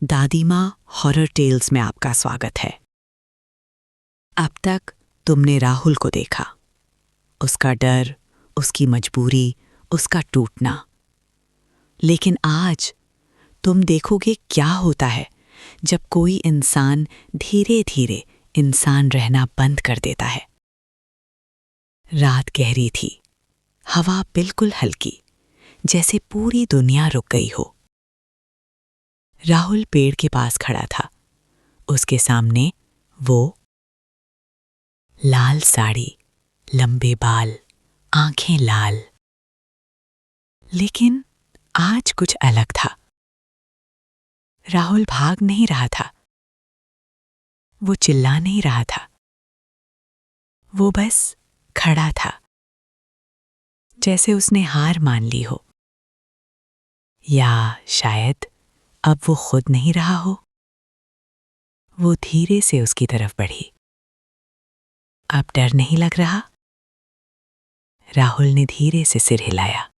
दादी माँ horror tales में आपका स्वागत है। अब तक तुमने राहुल को देखा, उसका डर, उसकी मजबूरी, उसका टूटना। लेकिन आज तुम देखोगे क्या होता है जब कोई इंसान धीरे धीरे इंसान रहना बंद कर देता है। रात गहरी थी, हवा बिल्कुल हल्की, जैसे पूरी दुनिया रुक गई हो। राहुल पेड़ के पास खड़ा था। उसके सामने वो, लाल साड़ी, लंबे बाल, आंखें लाल। लेकिन आज कुछ अलग था। राहुल भाग नहीं रहा था, वो चिल्ला नहीं रहा था, वो बस खड़ा था, जैसे उसने हार मान ली हो। या शायद अब वो खुद नहीं रहा हो। वो धीरे से उसकी तरफ बढ़ी। अब डर नहीं लग रहा? राहुल ने धीरे से सिर हिलाया।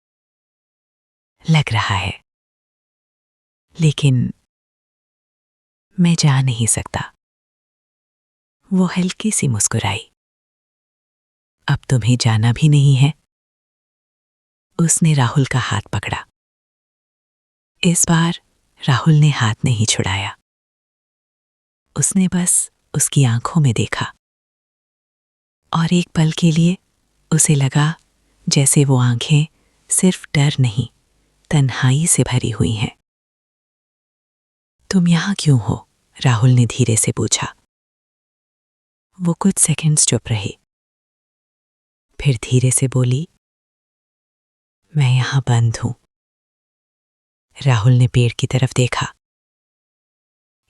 लग रहा है, लेकिन मैं जा नहीं सकता। वो हल्की सी मुस्कुराई। अब तुम्हें जाना भी नहीं है। उसने राहुल का हाथ पकड़ा। इस बार राहुल ने हाथ नहीं छुड़ाया। उसने बस उसकी आंखों में देखा। और एक पल के लिए उसे लगा जैसे वो आंखें सिर्फ डर नहीं, तन्हाई से भरी हुई हैं। तुम यहां क्यों हो? राहुल ने धीरे से पूछा। वो कुछ सेकंड्स चुप रही, फिर धीरे से बोली, मैं यहां बंद हूं। राहुल ने पेड़ की तरफ देखा।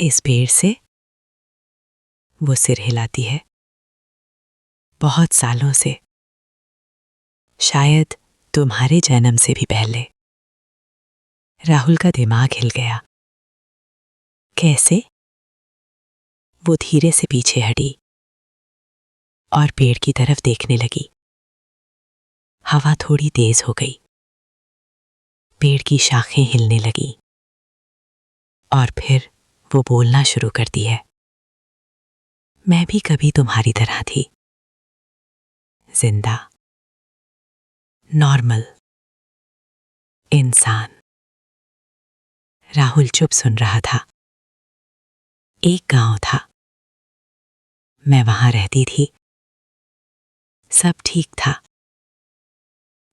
इस पेड़ से? वो सिर हिलाती है। बहुत सालों से, शायद तुम्हारे जन्म से भी पहले। राहुल का दिमाग हिल गया। कैसे? वो धीरे से पीछे हटी और पेड़ की तरफ देखने लगी। हवा थोड़ी तेज हो गई, पेड़ की शाखें हिलने लगी और फिर वो बोलना शुरू करती है। मैं भी कभी तुम्हारी तरह थी, जिंदा, नॉर्मल इंसान। राहुल चुप सुन रहा था। एक गांव था, मैं वहां रहती थी। सब ठीक था,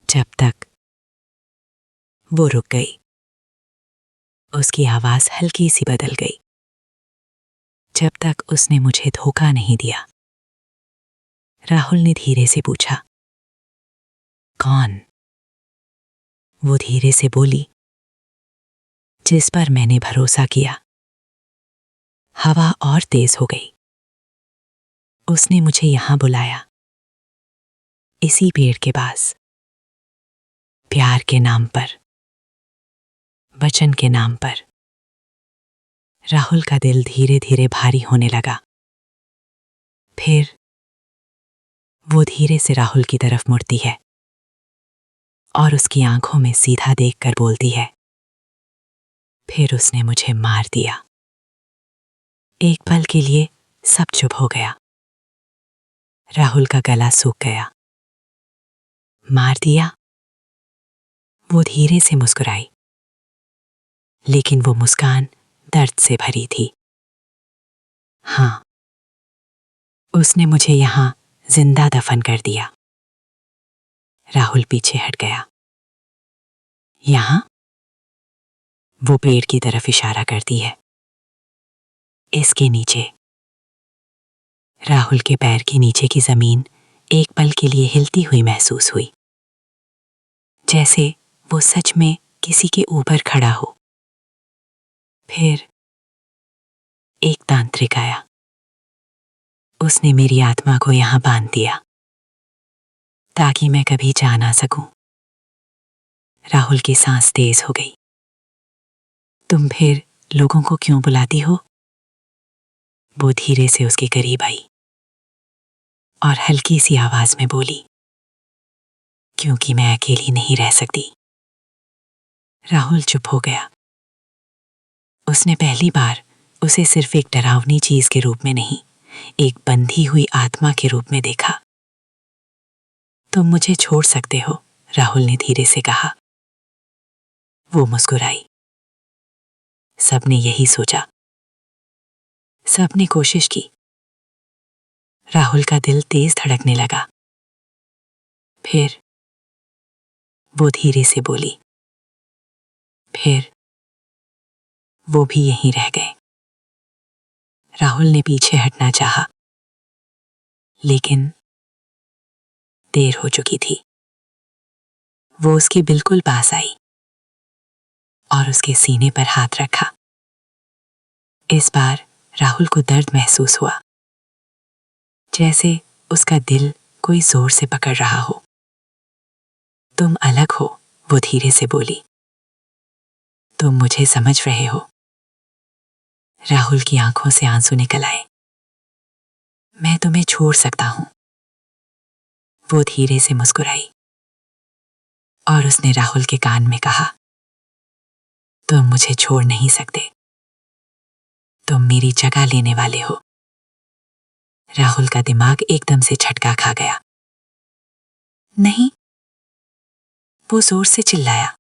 जब तक वो रुक गई। उसकी आवाज हल्की सी बदल गई। जब तक उसने मुझे धोखा नहीं दिया। राहुल ने धीरे से पूछा, कौन? वो धीरे से बोली, जिस पर मैंने भरोसा किया। हवा और तेज हो गई। उसने मुझे यहां बुलाया, इसी पेड़ के पास, प्यार के नाम पर, वचन के नाम पर। राहुल का दिल धीरे धीरे भारी होने लगा। फिर वो धीरे से राहुल की तरफ मुड़ती है और उसकी आंखों में सीधा देखकर बोलती है, फिर उसने मुझे मार दिया। एक पल के लिए सब चुप हो गया। राहुल का गला सूख गया। मार दिया? वो धीरे से मुस्कुराई, लेकिन वो मुस्कान दर्द से भरी थी। हाँ, उसने मुझे यहां जिंदा दफन कर दिया। राहुल पीछे हट गया। यहां? वो पेड़ की तरफ इशारा करती है। इसके नीचे। राहुल के पैर के नीचे की जमीन एक पल के लिए हिलती हुई महसूस हुई, जैसे वो सच में किसी के ऊपर खड़ा हो। फिर एक तांत्रिक आया। उसने मेरी आत्मा को यहां बांध दिया, ताकि मैं कभी जा ना सकूं। राहुल की सांस तेज हो गई। तुम फिर लोगों को क्यों बुलाती हो? वो धीरे से उसके करीब आई और हल्की सी आवाज में बोली, क्योंकि मैं अकेली नहीं रह सकती। राहुल चुप हो गया। उसने पहली बार उसे सिर्फ एक डरावनी चीज के रूप में नहीं, एक बंधी हुई आत्मा के रूप में देखा। तुम मुझे छोड़ सकते हो, राहुल ने धीरे से कहा। वो मुस्कुराई। सबने यही सोचा, सबने कोशिश की। राहुल का दिल तेज धड़कने लगा। फिर वो धीरे से बोली, फिर वो भी यहीं रह गए। राहुल ने पीछे हटना चाहा, लेकिन देर हो चुकी थी। वो उसके बिल्कुल पास आई और उसके सीने पर हाथ रखा। इस बार राहुल को दर्द महसूस हुआ, जैसे उसका दिल कोई जोर से पकड़ रहा हो। तुम अलग हो, वो धीरे से बोली। तुम मुझे समझ रहे हो? राहुल की आंखों से आंसू निकल आए। मैं तुम्हें छोड़ सकता हूं, वो धीरे से मुस्कुराई और उसने राहुल के कान में कहा, तुम मुझे छोड़ नहीं सकते, तुम मेरी जगह लेने वाले हो। राहुल का दिमाग एकदम से झटका खा गया। नहीं, वो जोर से चिल्लाया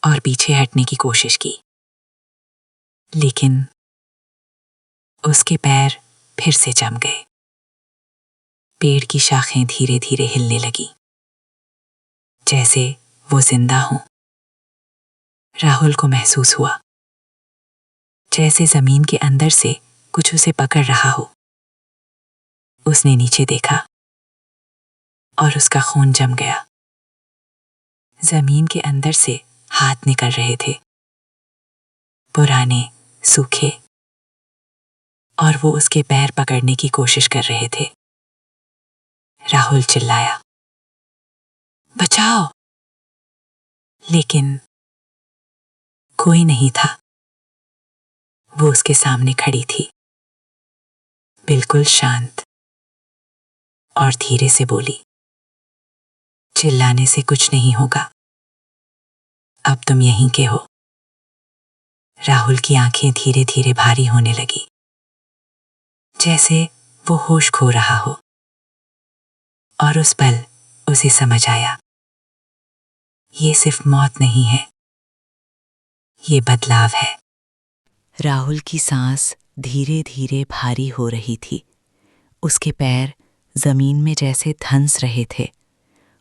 और पीछे हटने की कोशिश की, लेकिन उसके पैर फिर से जम गए। पेड़ की शाखें धीरे धीरे हिलने लगी, जैसे वो जिंदा हों। राहुल को महसूस हुआ जैसे जमीन के अंदर से कुछ उसे पकड़ रहा हो। उसने नीचे देखा और उसका खून जम गया। जमीन के अंदर से हाथ निकल रहे थे, पुराने, सूखे, और वो उसके पैर पकड़ने की कोशिश कर रहे थे। राहुल चिल्लाया, बचाओ! लेकिन कोई नहीं था। वो उसके सामने खड़ी थी, बिल्कुल शांत, और धीरे से बोली, चिल्लाने से कुछ नहीं होगा, अब तुम यहीं के हो। राहुल की आंखें धीरे धीरे भारी होने लगी, जैसे वो होश खो रहा हो। और उस पल उसे समझ आया, ये सिर्फ मौत नहीं है, ये बदलाव है। राहुल की सांस धीरे धीरे भारी हो रही थी। उसके पैर जमीन में जैसे धंस रहे थे।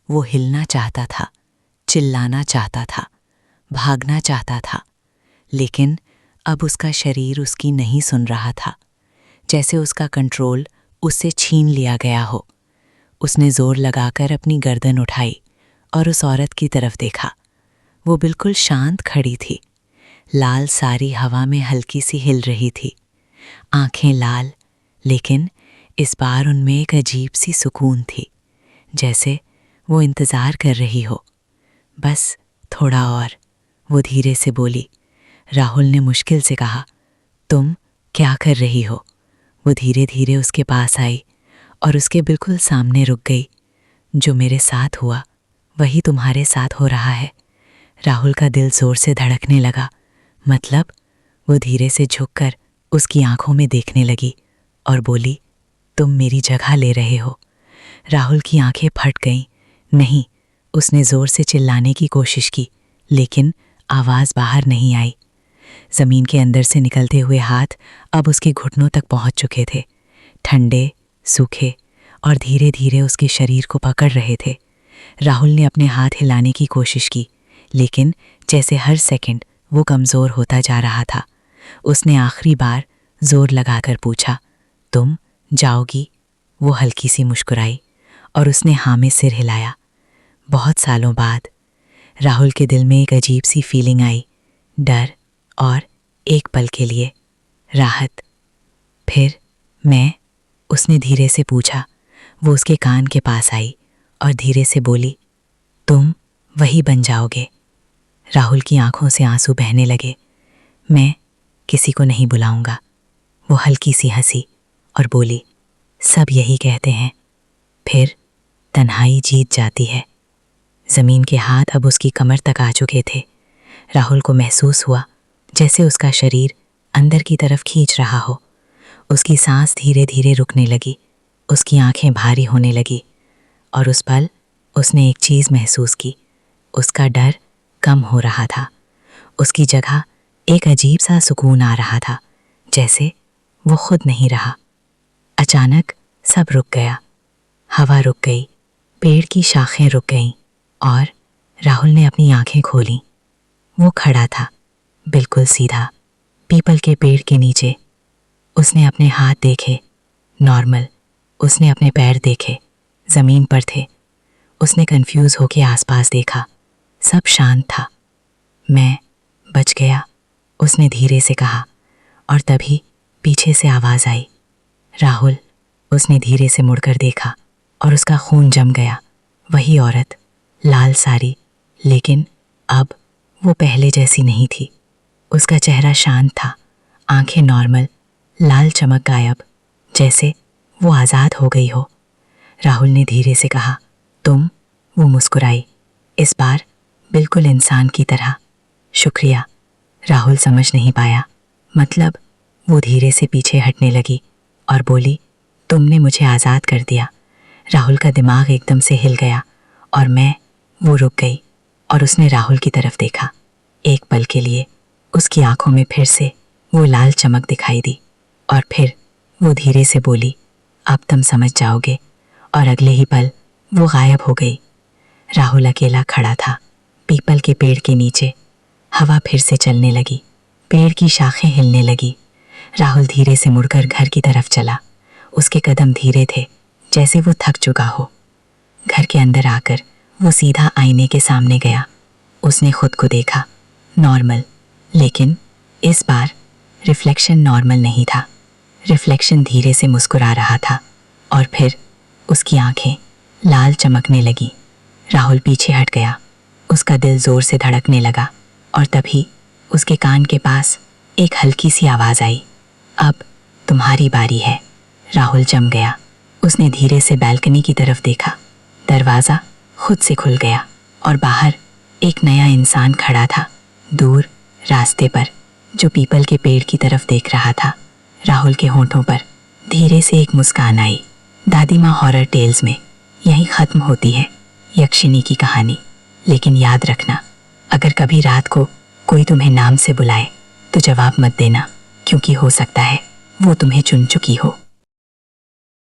वो हिलना चाहता था, चिल्लाना चाहता था, भागना चाहता था, लेकिन अब उसका शरीर उसकी नहीं सुन रहा था, जैसे उसका कंट्रोल उससे छीन लिया गया हो। उसने जोर लगाकर अपनी गर्दन उठाई और उस औरत की तरफ देखा। वो बिल्कुल शांत खड़ी थी, लाल साड़ी हवा में हल्की सी हिल रही थी, आंखें लाल, लेकिन इस बार उनमें एक अजीब सी सुकून थी, जैसे वो इंतज़ार कर रही हो, बस थोड़ा और। वो धीरे से बोली। राहुल ने मुश्किल से कहा, तुम क्या कर रही हो? वो धीरे धीरे उसके पास आई और उसके बिल्कुल सामने रुक गई। जो मेरे साथ हुआ वही तुम्हारे साथ हो रहा है। राहुल का दिल जोर से धड़कने लगा। मतलब? वो धीरे से झुककर उसकी आंखों में देखने लगी और बोली, तुम मेरी जगह ले रहे हो। राहुल की आंखें फट गईं। नहीं, उसने जोर से चिल्लाने की कोशिश की, लेकिन आवाज़ बाहर नहीं आई। जमीन के अंदर से निकलते हुए हाथ अब उसके घुटनों तक पहुंच चुके थे, ठंडे, सूखे, और धीरे धीरे उसके शरीर को पकड़ रहे थे। राहुल ने अपने हाथ हिलाने की कोशिश की, लेकिन जैसे हर सेकंड वो कमज़ोर होता जा रहा था। उसने आखिरी बार जोर लगाकर पूछा, तुम जाओगी? वो हल्की सी मुस्कुराई और उसने हाँ में सिर हिलाया। बहुत सालों बाद राहुल के दिल में एक अजीब सी फीलिंग आई, डर और एक पल के लिए राहत। फिर मैं? उसने धीरे से पूछा। वो उसके कान के पास आई और धीरे से बोली, तुम वही बन जाओगे। राहुल की आंखों से आंसू बहने लगे। मैं किसी को नहीं बुलाऊंगा। वो हल्की सी हंसी और बोली, सब यही कहते हैं, फिर तन्हाई जीत जाती है। ज़मीन के हाथ अब उसकी कमर तक आ चुके थे। राहुल को महसूस हुआ जैसे उसका शरीर अंदर की तरफ खींच रहा हो। उसकी सांस धीरे धीरे रुकने लगी, उसकी आंखें भारी होने लगी और उस पल उसने एक चीज़ महसूस की। उसका डर कम हो रहा था। उसकी जगह एक अजीब सा सुकून आ रहा था, जैसे वो खुद नहीं रहा। अचानक सब रुक गया। हवा रुक गई, पेड़ की शाखें रुक गईं और राहुल ने अपनी आंखें खोलीं। वो खड़ा था, बिल्कुल सीधा, पीपल के पेड़ के नीचे। उसने अपने हाथ देखे, नॉर्मल। उसने अपने पैर देखे, ज़मीन पर थे। उसने कंफ्यूज होकर आसपास देखा, सब शांत था। मैं बच गया, उसने धीरे से कहा। और तभी पीछे से आवाज़ आई, राहुल। उसने धीरे से मुड़कर देखा और उसका खून जम गया। वही औरत, लाल साड़ी, लेकिन अब वो पहले जैसी नहीं थी। उसका चेहरा शांत था, आंखें नॉर्मल, लाल चमक गायब, जैसे वो आज़ाद हो गई हो। राहुल ने धीरे से कहा, तुम? वो मुस्कुराई, इस बार बिल्कुल इंसान की तरह। शुक्रिया। राहुल समझ नहीं पाया। मतलब? वो धीरे से पीछे हटने लगी और बोली, तुमने मुझे आज़ाद कर दिया। राहुल का दिमाग एकदम से हिल गया और वो रुक गई और उसने राहुल की तरफ देखा। एक पल के लिए उसकी आंखों में फिर से वो लाल चमक दिखाई दी और फिर वो धीरे से बोली, अब तुम समझ जाओगे। और अगले ही पल वो गायब हो गई। राहुल अकेला खड़ा था, पीपल के पेड़ के नीचे। हवा फिर से चलने लगी, पेड़ की शाखें हिलने लगी। राहुल धीरे से मुड़कर घर की तरफ चला। उसके कदम धीरे थे, जैसे वो थक चुका हो। घर के अंदर आकर वो सीधा आईने के सामने गया। उसने खुद को देखा, नॉर्मल, लेकिन इस बार रिफ्लेक्शन नॉर्मल नहीं था। रिफ्लेक्शन धीरे से मुस्कुरा रहा था और फिर उसकी आंखें लाल चमकने लगी। राहुल पीछे हट गया, उसका दिल जोर से धड़कने लगा और तभी उसके कान के पास एक हल्की सी आवाज़ आई, अब तुम्हारी बारी है। राहुल जम गया। उसने धीरे से बालकनी की तरफ देखा। दरवाज़ा खुद से खुल गया और बाहर एक नया इंसान खड़ा था, दूर रास्ते पर, जो पीपल के पेड़ की तरफ देख रहा था। राहुल के होंठों पर धीरे से एक मुस्कान आई। दादी माँ हॉरर टेल्स में यहीं ख़त्म होती है यक्षिनी की कहानी। लेकिन याद रखना, अगर कभी रात को कोई तुम्हें नाम से बुलाए तो जवाब मत देना, क्योंकि हो सकता है वो तुम्हें चुन चुकी हो।